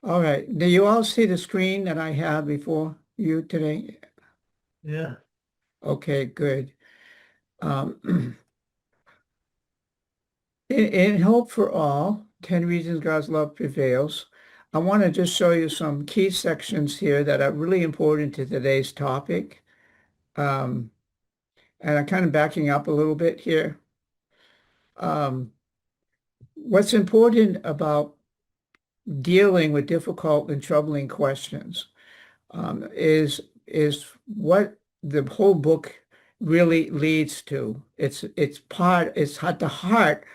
All right. Do you all see the screen that I have before you today? Yeah. Okay, good. Um, in Hope for All, 10 Reasons God's Love Prevails, I want to just show you some key sections here that are really important to today's topic. Um, and I'm kind of backing up a little bit here. Um, what's important about dealing with difficult and troubling questions is what the whole book really leads to. It's at the heart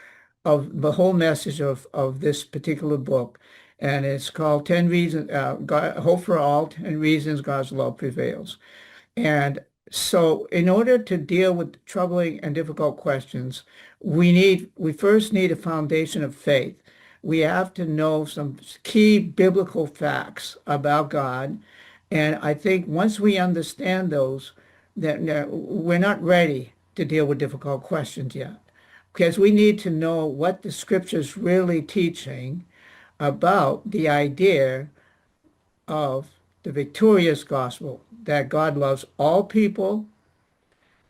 of the whole message of this particular book, and it's called 10 Reasons Hope for All, 10 Reasons God's Love Prevails. And so in order to deal with troubling and difficult questions, we first need a foundation of faith. We have to know some key biblical facts about God. And I think once we understand those, that we're not ready to deal with difficult questions yet. Because we need to know what the scripture's really teaching about the idea of the victorious gospel, that God loves all people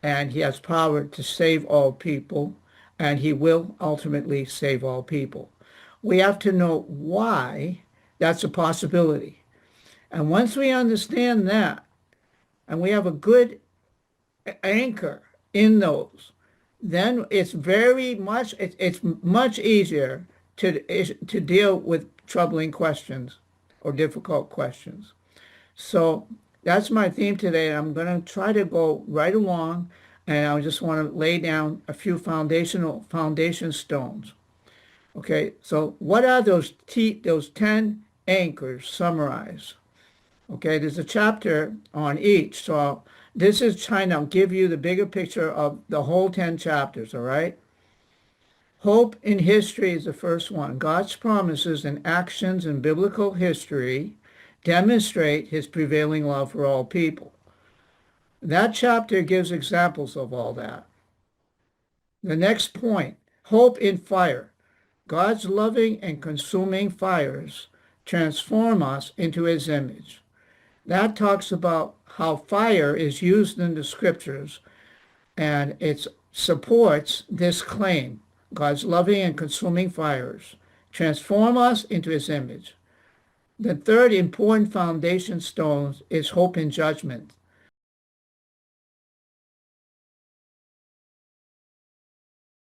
and he has power to save all people and he will ultimately save all people. We have to know why that's a possibility. And once we understand that and we have a good anchor in those, then it's much easier to deal with troubling questions or difficult questions. So that's my theme today. I'm going to try to go right along, and I just want to lay down a few foundation stones. Okay, so what are those 10 anchors summarized? Okay, there's a chapter on each. So this is trying to give you the bigger picture of the whole 10 chapters, all right? Hope in history is the first one. God's promises and actions in biblical history demonstrate his prevailing love for all people. That chapter gives examples of all that. The next point, hope in fire. God's loving and consuming fires transform us into his image. That talks about how fire is used in the scriptures, and it supports this claim. God's loving and consuming fires transform us into his image. The third important foundation stone is hope in judgment.